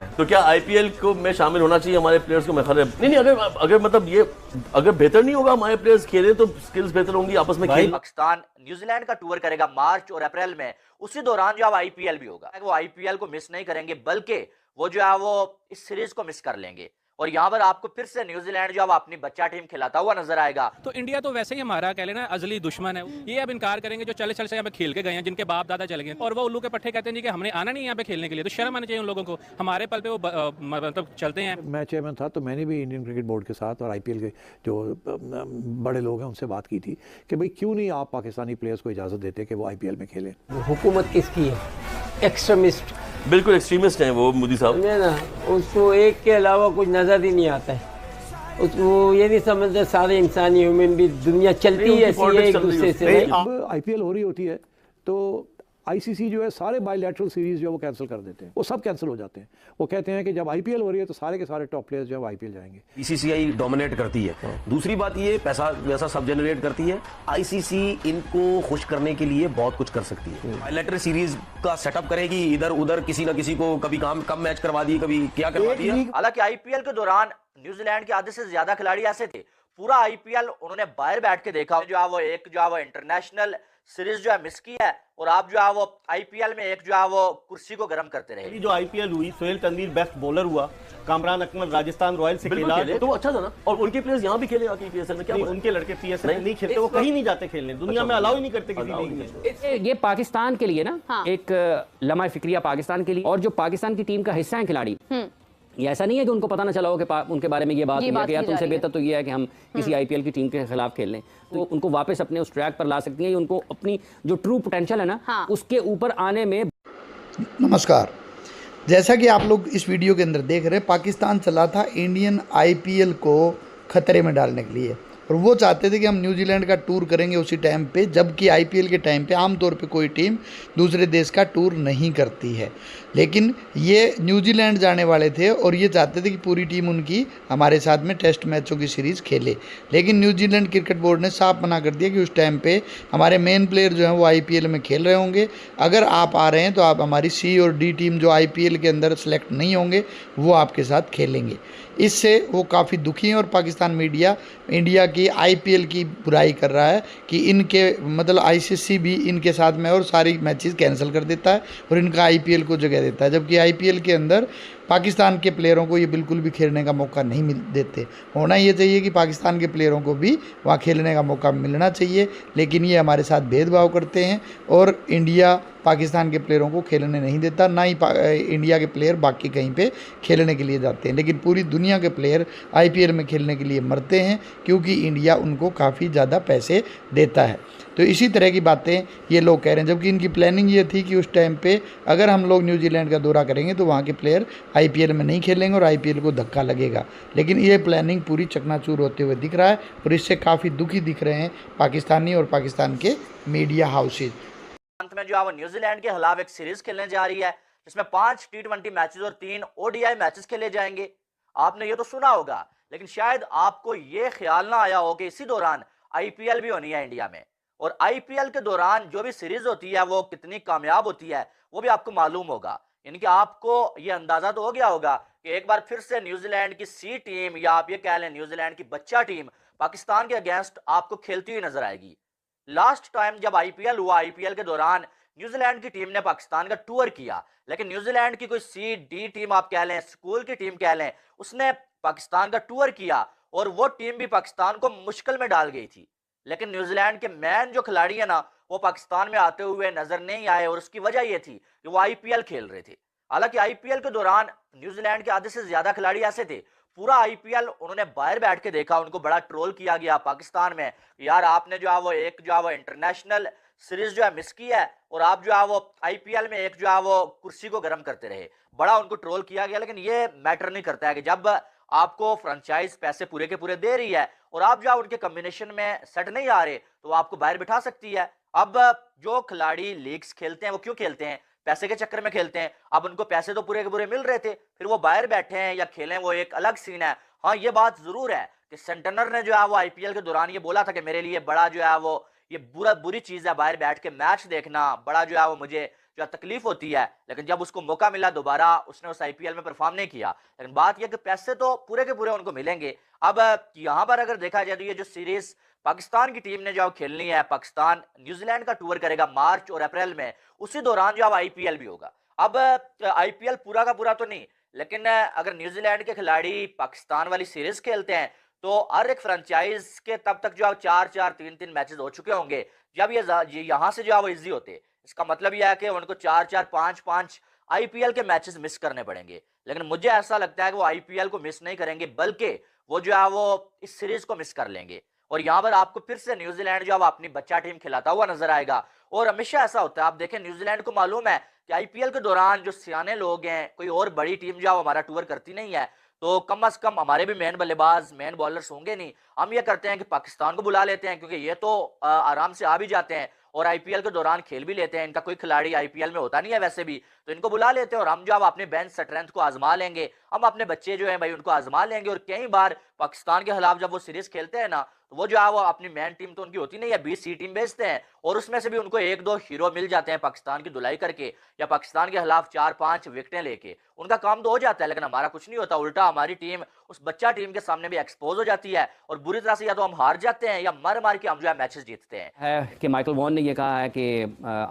तो क्या आईपीएल को में शामिल होना चाहिए हमारे प्लेयर्स को? मैं नहीं नहीं, अगर अगर मतलब ये अगर बेहतर नहीं होगा हमारे प्लेयर्स खेले तो स्किल्स बेहतर होंगी आपस में खेल। पाकिस्तान न्यूजीलैंड का टूर करेगा मार्च और अप्रैल में, उसी दौरान जो अब आईपीएल भी होगा, वो आईपीएल को मिस नहीं करेंगे, बल्कि वो जो है वो इस सीरीज को मिस कर लेंगे। और यहाँ पर आपको फिर से न्यूजीलैंड जो अब अपनी बच्चा टीम खिलाता हुआ नजर आएगा। तो इंडिया तो वैसे ही हमारा कह लेना अजली दुश्मन है। ये अब इनकार करेंगे जो चले चल से यहाँ पे खेल के गए हैं, जिनके बाप दादा चले गए, और वो उल्लू के पट्टे कहते हैं जी कि हमने आना नहीं यहाँ पे खेलने के लिए। तो शर्म आनी चाहिए उन लोगों को, हमारे पल पे वो मतलब चलते हैं। मैं चेयरमैन था तो मैंने भी इंडियन क्रिकेट बोर्ड के साथ और आईपीएल के जो बड़े लोग हैं उनसे बात की थी कि भाई क्यों नहीं आप पाकिस्तानी प्लेयर्स को इजाज़त देते कि वो आईपीएल में खेलें। हुकूमत किसकी है? एक्सट्रीमिस्ट, बिल्कुल एक्सट्रीमिस्ट हैं वो मोदी साहब, समझे ना। उसको एक के अलावा कुछ नजर ही नहीं आता है। उसको ये नहीं समझते सारे इंसानी ह्यूमन भी दुनिया चलती है ऐसी है एक दूसरे से। अब आईपीएल हो रही होती है तो आईसीसी जो है सारे बायलैटरल सीरीज जो है वो कैंसिल कर देते हैं, वो सब कैंसिल हो जाते हैं। वो कहते हैं कि जब आईपीएल हो रही है तो सारे के सारे टॉप प्लेयर्स जो है आईपीएल जाएंगे। बीसीसीआई डोमिनेट करती है। दूसरी बात ये पैसा वैसा सब जनरेट करती है। आईसीसी इनको खुश करने के लिए बहुत कुछ कर सकती है। बायलैटरल सीरीज का सेटअप करेगी, इधर उधर किसी ना किसी को कभी कम मैच करवा दिए, कभी क्या करवा दिया। हालांकि आईपीएल के दौरान न्यूजीलैंड के आधे से ज्यादा खिलाड़ी ऐसे थे, पूरा आईपीएल उन्होंने बाहर बैठ के देखा, जो है वो एक जो है वो इंटरनेशनल सीरीज जो है मिस की है, और आप जो है वो आईपीएल में एक जो है वो कुर्सी को गर्म करते रहे। जो आईपीएल हुई, सोहेल तनवीर बेस्ट बॉलर हुआ, कामरान अकमल राजस्थान रॉयल्स से खेला तो अच्छा था ना। और उनके प्लेयर्स यहाँ भी खेले आके पीएसएल में, क्या उनके लड़के पीएसएल में नहीं खेलते, वो कहीं नहीं जाते खेलने, दुनिया में अलाउ ही नहीं करते किसी लीग में। ये पाकिस्तान के लिए ना एक लम्हा फिक्रिया पाकिस्तान के लिए, और जो पाकिस्तान की टीम का हिस्सा है खिलाड़ी, ये ऐसा नहीं है कि उनको पता ना चला हो कि उनके बारे में ये बात है कि यार तुमसे बेहतर तो ये है कि हम किसी आईपीएल की टीम के खिलाफ खेल लें। तो उनको वापस अपने उस ट्रैक पर ला सकती हैं, उनको अपनी जो ट्रू पोटेंशियल है ना उसके ऊपर आने में। नमस्कार, जैसा कि आप लोग इस वीडियो के अंदर देख रहे हैं, पाकिस्तान चला था इंडियन आईपीएल को खतरे में डालने के लिए, और वो चाहते थे कि हम न्यूजीलैंड का टूर करेंगे उसी टाइम पे, जबकि आईपीएल के टाइम पे आमतौर पे कोई टीम दूसरे देश का टूर नहीं करती है। लेकिन ये न्यूजीलैंड जाने वाले थे और ये चाहते थे कि पूरी टीम उनकी हमारे साथ में टेस्ट मैचों की सीरीज़ खेले। लेकिन न्यूजीलैंड क्रिकेट बोर्ड ने साफ मना कर दिया कि उस टाइम पे हमारे मेन प्लेयर जो हैं वो आईपीएल में खेल रहे होंगे। अगर आप आ रहे हैं तो आप हमारी सी और डी टीम जो आईपीएल के अंदर सेलेक्ट नहीं होंगे वो आपके साथ खेलेंगे। इससे वो काफ़ी दुखी हैं, और पाकिस्तान मीडिया इंडिया की आईपीएल की बुराई कर रहा है कि इनके मतलब आईसीसी भी इनके साथ में और सारी मैचेस कैंसिल कर देता है और इनका आईपीएल को जगह देता है, जबकि आईपीएल के अंदर पाकिस्तान के प्लेयरों को ये बिल्कुल भी खेलने का मौका नहीं देते। होना ये चाहिए कि पाकिस्तान के प्लेयरों को भी वहाँ खेलने का मौका मिलना चाहिए, लेकिन ये हमारे साथ भेदभाव करते हैं और इंडिया पाकिस्तान के प्लेयरों को खेलने नहीं देता, ना ही इंडिया के प्लेयर बाकी कहीं पे खेलने के लिए जाते हैं। लेकिन पूरी दुनिया के प्लेयर आईपीएल में खेलने के लिए मरते हैं क्योंकि इंडिया उनको काफ़ी ज़्यादा पैसे देता है। तो इसी तरह की बातें ये लोग कह रहे हैं, जबकि इनकी प्लानिंग ये थी कि उस टाइम पे अगर हम लोग न्यूजीलैंड का दौरा करेंगे तो वहाँ के प्लेयर आईपीएल में नहीं खेलेंगे और आईपीएल को धक्का लगेगा। लेकिन ये प्लानिंग पूरी चकनाचूर होते हुए दिख रहा है और इससे काफ़ी दुखी दिख रहे हैं पाकिस्तानी और पाकिस्तान के मीडिया हाउसेज। अंत में जो है वो न्यूजीलैंड के खिलाफ एक सीरीज खेलने जा रही है, जिसमें 5 टी20 मैचेस और 3 ओडीआई मैचेस खेले जाएंगे। आपने ये तो सुना होगा, लेकिन शायद आपको ये ख्याल ना आया हो कि इसी दौरान आईपीएल भी होनी है इंडिया में, और आईपीएल के दौरान जो भी सीरीज होती है वो कितनी कामयाब होती है वो भी आपको मालूम होगा। यानी कि आपको ये अंदाजा तो हो गया होगा कि एक बार फिर से न्यूजीलैंड की सी टीम, या आप ये कह लें न्यूजीलैंड की बच्चा टीम, पाकिस्तान के अगेंस्ट आपको खेलती हुई नजर आएगी। लास्ट टाइम जब आईपीएल हुआ, आईपीएल के दौरान न्यूजीलैंड की टीम ने पाकिस्तान का टूर किया, लेकिन न्यूजीलैंड की कोई सी डी टीम आप कह लें, स्कूल की टीम कह लें, उसने पाकिस्तान का टूर किया और वो टीम भी पाकिस्तान को मुश्किल में डाल गई थी। लेकिन न्यूजीलैंड के मैन जो खिलाड़ी है ना, वो पाकिस्तान में आते हुए नजर नहीं आए, और उसकी वजह यह थी कि वो आईपीएल खेल रहे थे। हालांकि आईपीएल के दौरान न्यूजीलैंड के आधे से ज्यादा खिलाड़ी ऐसे थे, पूरा आईपीएल उन्होंने बाहर बैठ के देखा, उनको बड़ा ट्रोल किया गया पाकिस्तान में, यार आपने जो है वो एक जो है वो इंटरनेशनल सीरीज जो है मिस की है, और आप जो है वो आईपीएल में एक जो है वो कुर्सी को गर्म करते रहे। बड़ा उनको ट्रोल किया गया, लेकिन ये मैटर नहीं करता है कि जब आपको फ्रेंचाइज पैसे पूरे के पूरे दे रही है और आप जो उनके कॉम्बिनेशन में सेट नहीं आ रहे, तो आपको बाहर बिठा सकती है। अब जो खिलाड़ी लीग्स खेलते हैं वो क्यों खेलते हैं? पैसे के चक्कर में खेलते हैं। अब उनको पैसे तो पूरे के पूरे मिल रहे थे, फिर वो बाहर बैठे हैं या खेलें, वो एक अलग सीन है। हाँ, ये बात जरूर है कि सेंटनर ने जो है वो आईपीएल के दौरान ये बोला था कि मेरे लिए बड़ा जो है वो ये बुरी चीज है बाहर बैठ के मैच देखना, बड़ा जो है वो मुझे जो तकलीफ होती है, लेकिन जब उसको मौका मिला दोबारा उसने उस IPL में परफॉर्म नहीं किया। लेकिन बात यह कि पैसे तो पूरे के पूरे उनको मिलेंगे। अब यहाँ पर अगर देखा जाए तो ये जो सीरीज पाकिस्तान की टीम ने जो खेलनी है, पाकिस्तान न्यूजीलैंड का टूर करेगा मार्च और अप्रैल में, उसी दौरान जो अब IPL भी होगा। अब IPL पूरा का पूरा तो नहीं, लेकिन अगर न्यूजीलैंड के खिलाड़ी पाकिस्तान वाली सीरीज खेलते हैं तो हर एक फ्रेंचाइज के तब तक जो है 4-4, 3-3 मैचेस हो चुके होंगे। जब ये यहाँ से जो है वो ईजी होते, इसका मतलब यह है कि उनको 4-4, 5-5 IPL के मैचेस मिस करने पड़ेंगे। लेकिन मुझे ऐसा लगता है कि वो IPL को मिस नहीं करेंगे, बल्कि वो जो है वो इस सीरीज को मिस कर लेंगे। और यहाँ पर आपको फिर से न्यूजीलैंड जो है अपनी बच्चा टीम खिलाता हुआ नजर आएगा। और हमेशा ऐसा होता है, आप देखें न्यूजीलैंड को मालूम है कि IPL के दौरान जो सियाने लोग हैं, कोई और बड़ी टीम जो हमारा टूर करती नहीं है, तो कम से कम हमारे भी मेन बल्लेबाज, मेन बॉलर्स होंगे नहीं। हम ये करते हैं कि पाकिस्तान को बुला लेते हैं, क्योंकि ये तो आराम से आ भी जाते हैं और IPL के दौरान खेल भी लेते हैं। इनका कोई खिलाड़ी IPL में होता नहीं है वैसे भी, तो इनको बुला लेते हैं और हम जो अब अपने बेंच स्ट्रेंथ को आजमा लेंगे, हम अपने बच्चे जो हैं भाई उनको आजमा लेंगे। और कई बार पाकिस्तान के खिलाफ जब वो सीरीज खेलते हैं ना, तो वो जो है वो अपनी मेन टीम तो उनकी होती नहीं है, 20 सी टीम भेजते हैं और उसमें से भी उनको 1-2 हीरो मिल जाते हैं पाकिस्तान की धुलाई करके, या पाकिस्तान के खिलाफ 4-5 विकेटें लेके। उनका काम तो हो जाता है, लेकिन हमारा कुछ नहीं होता। उल्टा हमारी टीम उस बच्चा टीम के सामने भी एक्सपोज हो जाती है और बुरी तरह से या तो हम हार जाते हैं या मर मार के हम जो है मैचेस जीतते हैं। कि माइकल वॉन ने ये कहा है कि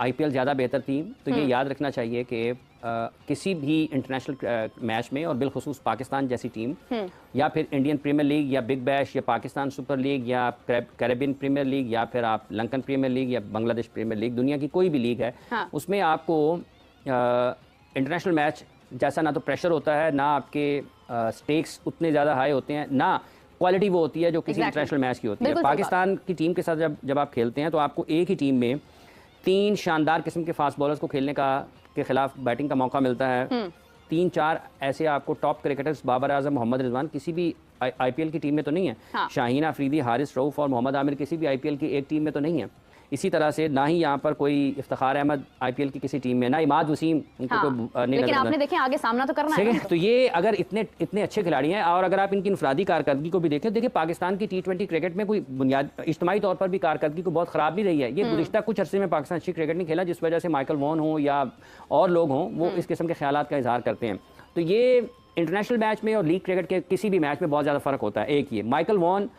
IPL ज़्यादा बेहतर टीम, तो ये याद रखना चाहिए कि किसी भी इंटरनेशनल मैच में और बिलखुसूस पाकिस्तान जैसी टीम या फिर इंडियन प्रीमियर लीग या बिग बैश या पाकिस्तान सुपर लीग या कैरेबियन प्रीमियर लीग या फिर आप लंकन प्रीमियर लीग या बांग्लादेश प्रीमियर लीग, दुनिया की कोई भी लीग है, उसमें आपको इंटरनेशनल मैच जैसा ना तो प्रेशर होता है, ना आपके स्टेक्स उतने ज़्यादा हाई होते हैं, ना क्वालिटी वो होती है जो किसी इंटरनेशनल मैच की होती है। पाकिस्तान की टीम के साथ जब आप खेलते हैं तो आपको एक ही टीम में 3 शानदार किस्म के फास्ट बॉलर्स को खेलने के खिलाफ बैटिंग का मौका मिलता है। 3-4 ऐसे आपको टॉप क्रिकेटर्स, बाबर आजम, मोहम्मद रिजवान किसी भी IPL की टीम में तो नहीं है। शाहीन अफरीदी, हारिस रऊफ और मोहम्मद आमिर किसी भी IPL की एक टीम में तो नहीं है। इसी तरह से ना ही यहाँ पर कोई इफ्तिखार अहमद IPL की किसी टीम में, ना इमाद वसीम, उनको कोई नहीं, लेकिन आपने देखें आगे सामना तो करना है। तो ये अगर इतने अच्छे खिलाड़ी हैं और अगर आप इनकी इनफरादी कारकर्दगी को भी देखें, देखिए पाकिस्तान की T20 क्रिकेट में कोई बुनियाद इज्तिमाई तौर पर भी कारकर्दगी को बहुत ख़राब नहीं रही है। ये गुज़िश्ता कुछ अरसे में पाकिस्तान अच्छी क्रिकेट नहीं खेला, जिस वजह से माइकल वॉन हो या और लोग हों वो इस किस्म के ख्यालात का इजहार करते हैं। तो ये इंटरनेशनल मैच में और लीग क्रिकेट के किसी भी मैच में बहुत ज़्यादा फ़र्क होता है। एक ये माइकल वॉन,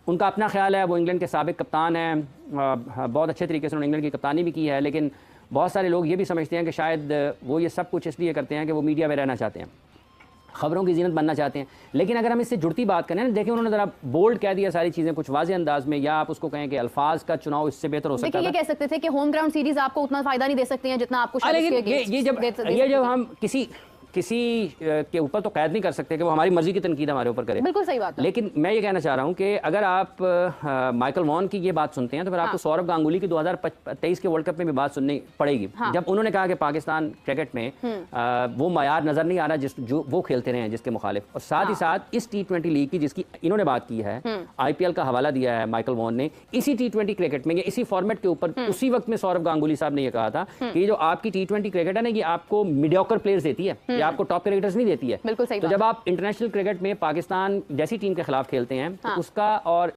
उनका अपना ख्याल है, वो इंग्लैंड के साबिक कप्तान हैं, बहुत अच्छे तरीके से उन्होंने इंग्लैंड की कप्तानी भी की है, लेकिन बहुत सारे लोग ये भी समझते हैं कि शायद वो ये सब कुछ इसलिए करते हैं कि वो मीडिया में रहना चाहते हैं, खबरों की जीनत बनना चाहते हैं। लेकिन अगर हम इससे जुड़ती बात करें ना, देखिए उन्होंने ज़रा बोल्ड कह दिया सारी चीज़ें कुछ वाज़े अंदाज में, या आप उसको कहें कि अल्फाज का चुनाव इससे बेहतर हो सकता है। ये कह सकते थे कि होम ग्राउंड सीरीज आपको उतना फ़ायदा नहीं दे सकती हैं जितना आपको ये जब हम किसी के ऊपर तो कैद नहीं कर सकते कि वो हमारी मर्जी की तनकीद हमारे ऊपर करे, बिल्कुल सही बात है। लेकिन मैं ये कहना चाह रहा हूँ कि अगर आप माइकल वॉन की ये बात सुनते हैं तो फिर आपको सौरभ गांगुली की 2023 के वर्ल्ड कप में भी बात सुननी पड़ेगी, जब उन्होंने कहा कि पाकिस्तान क्रिकेट में वो मयार नजर नहीं आ रहा जो वो खेलते रहे हैं जिसके मुखालिफ। और साथ ही साथ इस T20 लीग की जिसकी इन्होंने बात की है, IPL का हवाला दिया है माइकल वॉन ने, इसी T20 क्रिकेट में, इसी फॉर्मेट के ऊपर उसी वक्त में सौरभ गांगुली साहब ने यह कहा था कि जो आपकी T20 क्रिकेट है ना, ये आपको मीडियोकर प्लेयर्स देती है, ये आपको टॉप क्रिकेटर्स नहीं देती है। बिल्कुल सही तो जब आप इंटरनेशनल क्रिकेट में पाकिस्तान जैसी टीम के खिलाफ खेलते हैं तो उसका और